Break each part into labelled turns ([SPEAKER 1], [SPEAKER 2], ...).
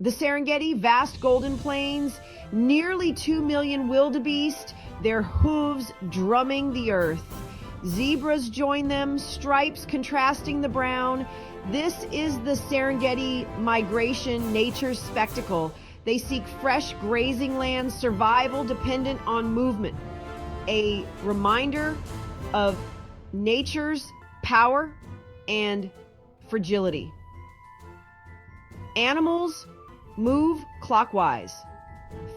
[SPEAKER 1] The Serengeti, vast golden plains, nearly 2 million wildebeest, their hooves drumming the earth. Zebras join them, stripes contrasting the brown. This is the Serengeti Migration, nature's spectacle. They seek fresh grazing lands, survival dependent on movement. A reminder of nature's power and fragility. Animals move clockwise,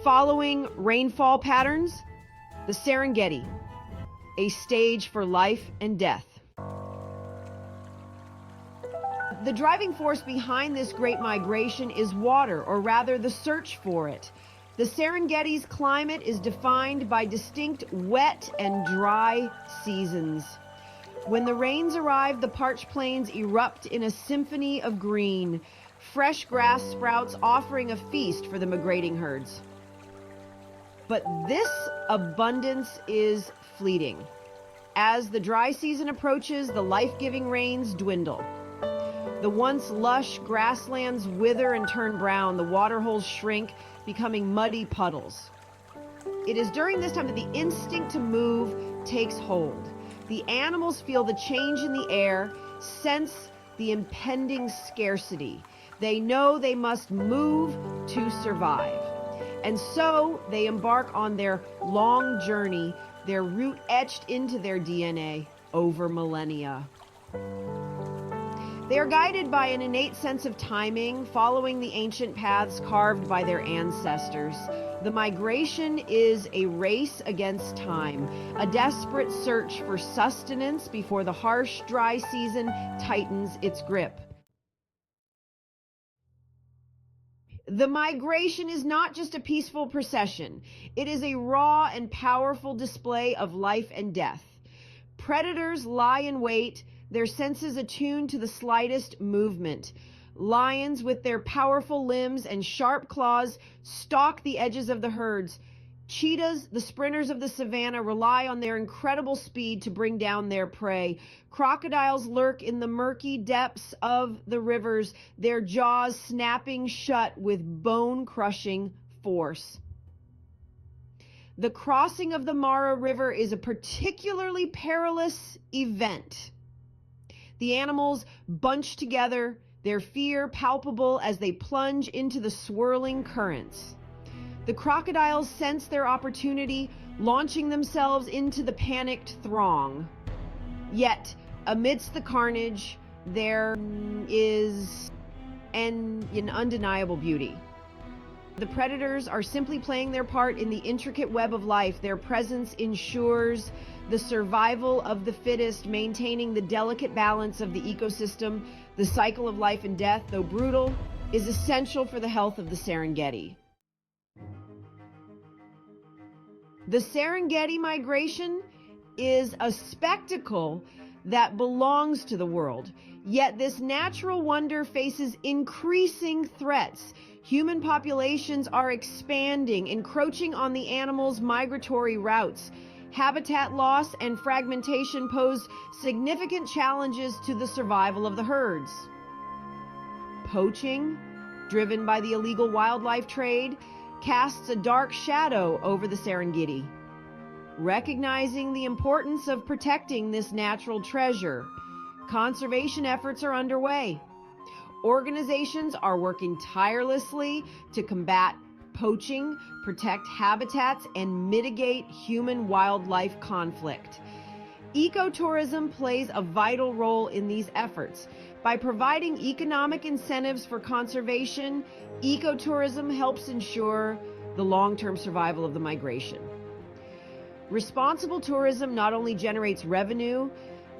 [SPEAKER 1] following rainfall patterns. The Serengeti, a stage for life and death. The driving force behind this great migration is water, or rather the search for it. The Serengeti's climate is defined by distinct wet and dry seasons. When the rains arrive, the parched plains erupt in a symphony of green, fresh grass sprouts offering a feast for the migrating herds. But this abundance is fleeting. As the dry season approaches, the life-giving rains dwindle. The once lush grasslands wither and turn brown. The waterholes shrink, becoming muddy puddles. It is during this time that the instinct to move takes hold. The animals feel the change in the air, sense the impending scarcity. They know they must move to survive. And so they embark on their long journey, their root etched into their DNA over millennia. They are guided by an innate sense of timing, following the ancient paths carved by their ancestors. The migration is a race against time, a desperate search for sustenance before the harsh, dry season tightens its grip. The migration is not just a peaceful procession. It is a raw and powerful display of life and death. Predators lie in wait, their senses attuned to the slightest movement. Lions, with their powerful limbs and sharp claws, stalk the edges of the herds. Cheetahs, the sprinters of the savannah, rely on their incredible speed to bring down their prey. Crocodiles lurk in the murky depths of the rivers, their jaws snapping shut with bone-crushing force. The crossing of the Mara River is a particularly perilous event. The animals bunch together, their fear palpable as they plunge into the swirling currents. The crocodiles sense their opportunity, launching themselves into the panicked throng. Yet, amidst the carnage, there is an undeniable beauty. The predators are simply playing their part in the intricate web of life. Their presence ensures the survival of the fittest, maintaining the delicate balance of the ecosystem. The cycle of life and death, though brutal, is essential for the health of the Serengeti. The Serengeti migration is a spectacle that belongs to the world. Yet this natural wonder faces increasing threats. Human populations are expanding, encroaching on the animals' migratory routes. Habitat loss and fragmentation pose significant challenges to the survival of the herds. Poaching, driven by the illegal wildlife trade, casts a dark shadow over the Serengeti. Recognizing the importance of protecting this natural treasure, conservation efforts are underway. Organizations are working tirelessly to combat poaching, protect habitats, and mitigate human-wildlife conflict. Ecotourism plays a vital role in these efforts. By providing economic incentives for conservation, ecotourism helps ensure the long-term survival of the migration. Responsible tourism not only generates revenue,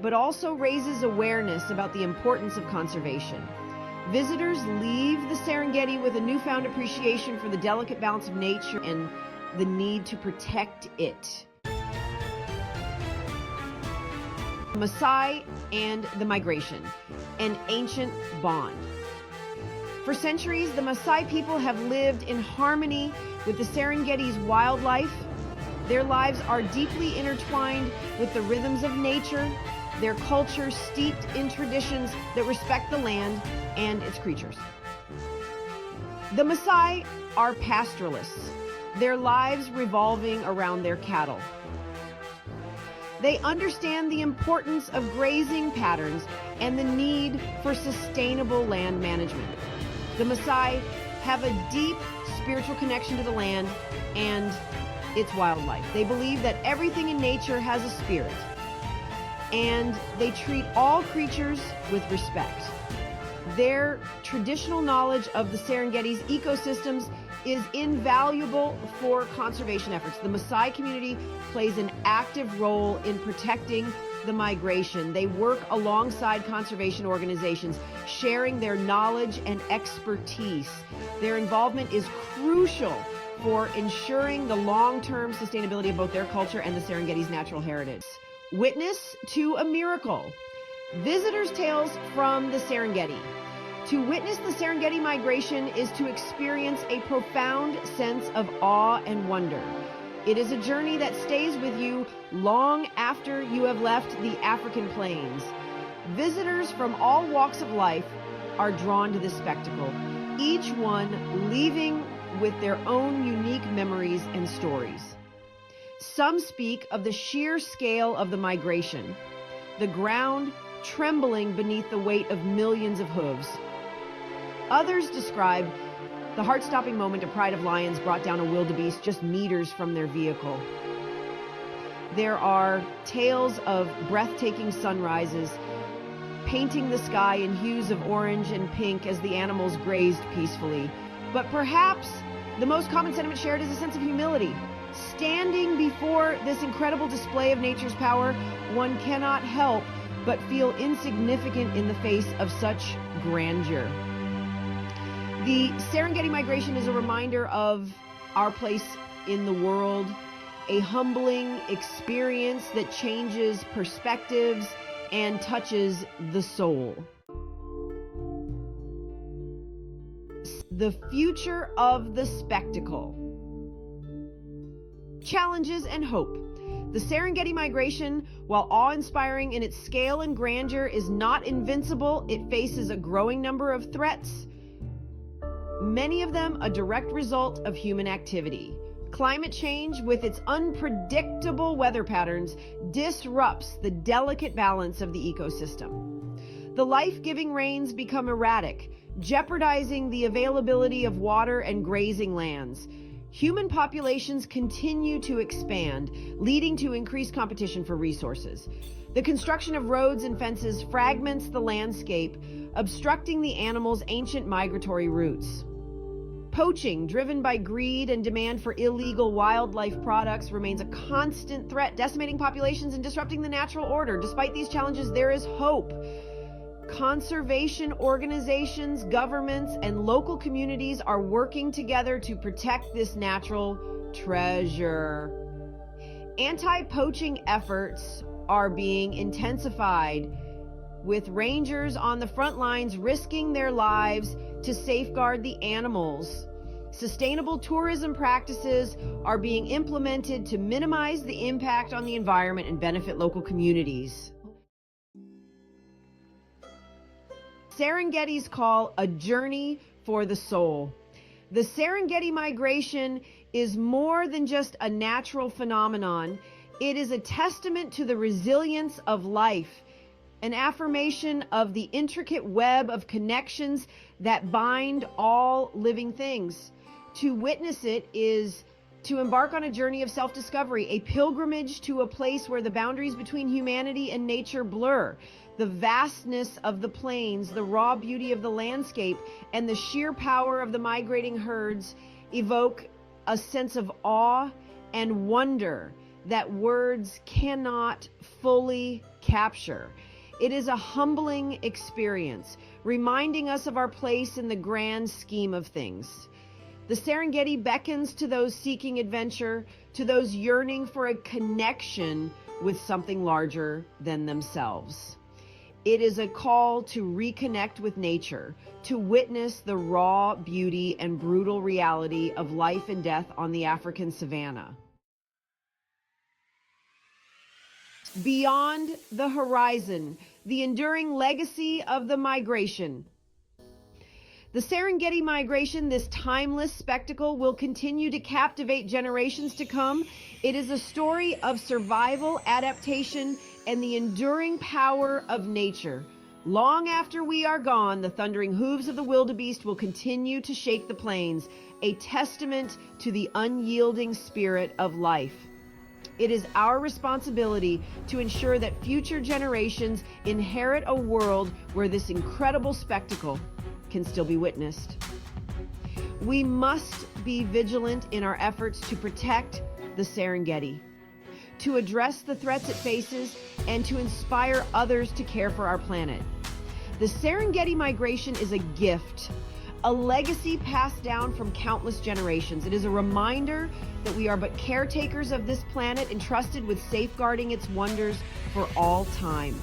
[SPEAKER 1] but also raises awareness about the importance of conservation. Visitors leave the Serengeti with a newfound appreciation for the delicate balance of nature and the need to protect it. Maasai and the migration, an ancient bond. For centuries, the Maasai people have lived in harmony with the Serengeti's wildlife. Their lives are deeply intertwined with the rhythms of nature, their culture steeped in traditions that respect the land and its creatures. The Maasai are pastoralists, their lives revolving around their cattle. They understand the importance of grazing patterns and the need for sustainable land management. The Maasai have a deep spiritual connection to the land and its wildlife. They believe that everything in nature has a spirit, and they treat all creatures with respect. Their traditional knowledge of the Serengeti's ecosystems is invaluable for conservation efforts. The Maasai community plays an active role in protecting the migration. They work alongside conservation organizations, sharing their knowledge and expertise. Their involvement is crucial for ensuring the long-term sustainability of both their culture and the Serengeti's natural heritage. Witness to a miracle. Visitors' tales from the Serengeti. To witness the Serengeti migration is to experience a profound sense of awe and wonder. It is a journey that stays with you long after you have left the African plains. Visitors from all walks of life are drawn to this spectacle, each one leaving with their own unique memories and stories. Some speak of the sheer scale of the migration, the ground trembling beneath the weight of millions of hooves. Others describe the heart-stopping moment a pride of lions brought down a wildebeest just meters from their vehicle. There are tales of breathtaking sunrises, painting the sky in hues of orange and pink as the animals grazed peacefully. But perhaps the most common sentiment shared is a sense of humility. Standing before this incredible display of nature's power, one cannot help but feel insignificant in the face of such grandeur. The Serengeti migration is a reminder of our place in the world, a humbling experience that changes perspectives and touches the soul. The future of the spectacle. Challenges and hope. The Serengeti migration, while awe-inspiring in its scale and grandeur, is not invincible. It faces a growing number of threats, many of them a direct result of human activity. Climate change, with its unpredictable weather patterns, disrupts the delicate balance of the ecosystem. The life-giving rains become erratic, jeopardizing the availability of water and grazing lands. Human populations continue to expand, leading to increased competition for resources. The construction of roads and fences fragments the landscape, obstructing the animals' ancient migratory routes. Poaching, driven by greed and demand for illegal wildlife products, remains a constant threat, decimating populations and disrupting the natural order. Despite these challenges, there is hope. Conservation organizations, governments, and local communities are working together to protect this natural treasure. Anti-poaching efforts are being intensified, with rangers on the front lines risking their lives to safeguard the animals. Sustainable tourism practices are being implemented to minimize the impact on the environment and benefit local communities. Serengeti's call, a journey for the soul. The Serengeti migration is more than just a natural phenomenon. It is a testament to the resilience of life, an affirmation of the intricate web of connections that bind all living things. To witness it is to embark on a journey of self-discovery, a pilgrimage to a place where the boundaries between humanity and nature blur. The vastness of the plains, the raw beauty of the landscape, and the sheer power of the migrating herds evoke a sense of awe and wonder that words cannot fully capture. It is a humbling experience, reminding us of our place in the grand scheme of things. The Serengeti beckons to those seeking adventure, to those yearning for a connection with something larger than themselves. It is a call to reconnect with nature, to witness the raw beauty and brutal reality of life and death on the African savannah. Beyond the horizon, the enduring legacy of the migration. The Serengeti Migration, this timeless spectacle, will continue to captivate generations to come. It is a story of survival, adaptation, and the enduring power of nature. Long after we are gone, the thundering hooves of the wildebeest will continue to shake the plains, a testament to the unyielding spirit of life. It is our responsibility to ensure that future generations inherit a world where this incredible spectacle can still be witnessed. We must be vigilant in our efforts to protect the Serengeti, to address the threats it faces, and to inspire others to care for our planet. The Serengeti Migration is a gift, a legacy passed down from countless generations. It is a reminder that we are but caretakers of this planet, entrusted with safeguarding its wonders for all time.